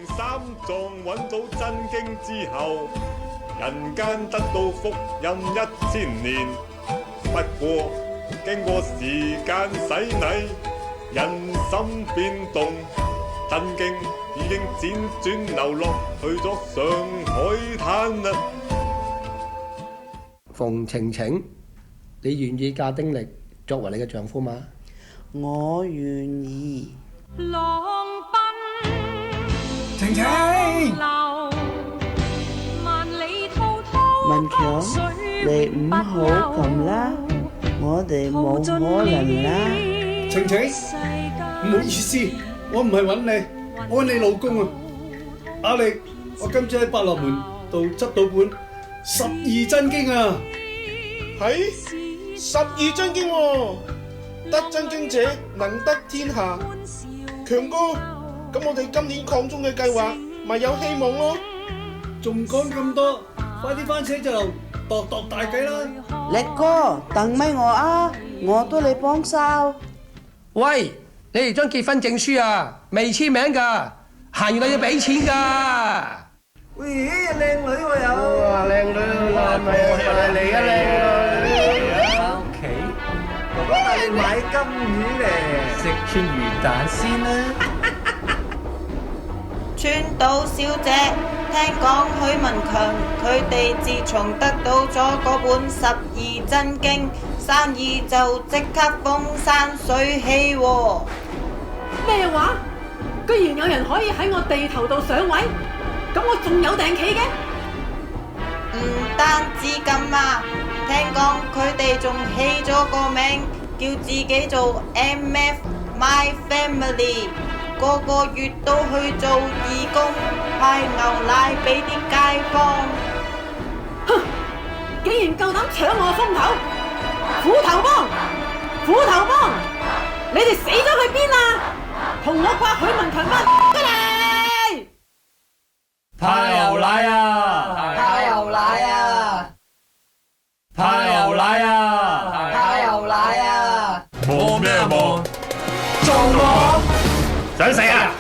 三藏揾到真經之後，人間得到福蔭1000年。不過經過時間洗禮，人心變動，真經已經輾轉流落去咗上海灘啦。馮晴晴，你願意嫁丁力作為你嘅丈夫嗎？我願意。浪奔晴晴，文強，你唔好咁啦，我哋冇可能啦。晴晴，唔好意思，我唔係揾你，我揾你老公啊。阿力，我今次喺百樂門度執到本12真經啊。係12真經喎，得真經者能得天下。強哥，咁我哋今年抗中嘅計劃咪有希望咯？仲講咁多，快啲翻寫字樓度大計啦！力哥，等咪我啊，我都嚟幫手。喂，你哋張結婚證書啊，未簽名㗎，行完就要俾錢㗎。喂，靚女喎有。哇，靚女，係咪嚟啊靚女？返屋企，哥哥帶你買金魚咧，食串魚蛋先啦。川島小姐，聽講許文強佢哋自從得到咗嗰本12真經，生意就即刻風生水起喎。咩話？居然有人可以喺我地頭度上位？咁我仲有訂企嘅？唔單止咁啊，聽講佢哋仲起咗個名，叫自己做 MF My Family， 個個月都去做義工，派牛奶俾啲街坊。哼！竟然夠膽搶我風頭！虎頭幫，虎頭幫，你哋死咗去邊啊？同我刮許文強返出嚟！派牛奶啊！派牛奶啊！派牛奶啊！派牛奶啊！望咩望？做我想死啊！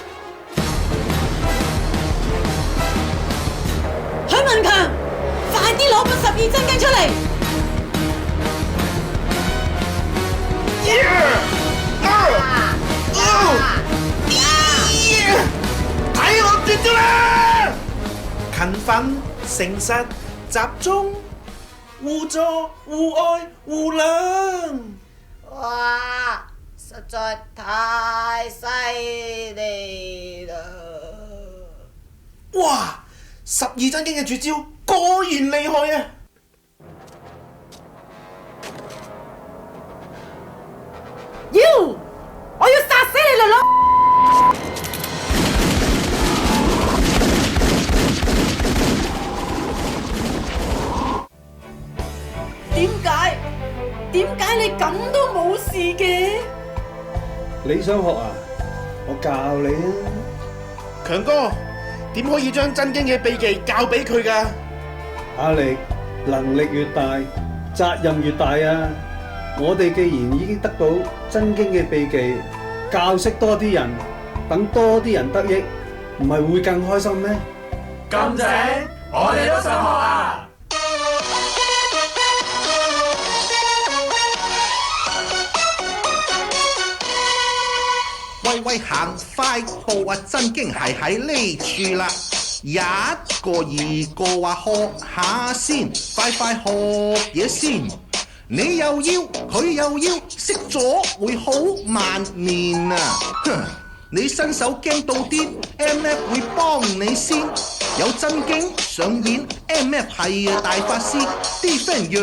許文強，快啲攞本12真經出嚟！睇我絕招啦！勤奮、誠實、集中、互助、互愛、互諒。哇！實在太犀利啦！哇！12真經嘅絕招果然厲害啊！我要殺死你啦！點解你咁都冇事嘅？你想學啊？我教你啊！強哥，點可以將真經嘅秘技教俾佢㗎？阿力，能力越大，責任越大啊！我哋既然已經得到真經嘅秘技，教識多啲人，等多啲人得益，唔係會更開心咩？咁正，我哋都想學啊！喂喂，行快步啊！真經係喺呢處啦，一個二個話學下先，快快學嘢先。你又要，佢又要，識咗會好萬年啊！哼，你新手驚到啲 MF 會幫你先，有真經上演 MF 係大法師，啲 friend 若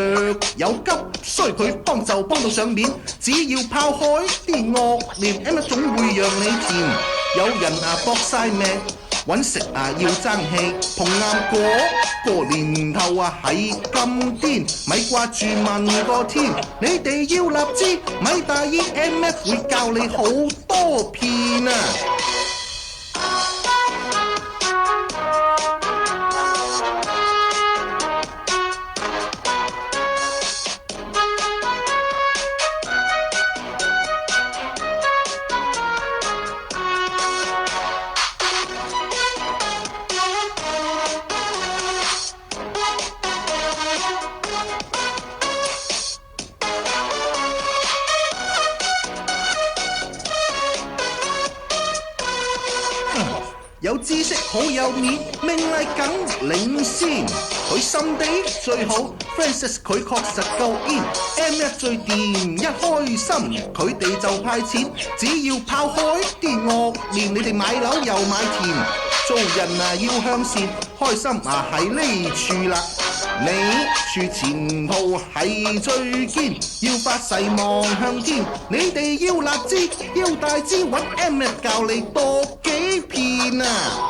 有急需佢幫就幫到上面，只要拋開啲惡念 MF 總會讓你甜，有人啊搏晒命揾食啊要爭氣，碰啱個年頭啊係咁癲，咪掛住問個天，你哋要立志咪大意 MF 會教你好多片啊！有知識好有面，命例梗領先。佢心地最好 ，Francis 佢確實夠 in。MF 最掂，一開心佢哋就派錢，只要拋開啲惡念，你哋買樓又買田，做人啊要向善，開心啊喺呢處啦。你處前途係最堅，要發誓望向天。你哋要立志，要大志，揾 MF 教你多幾片啊！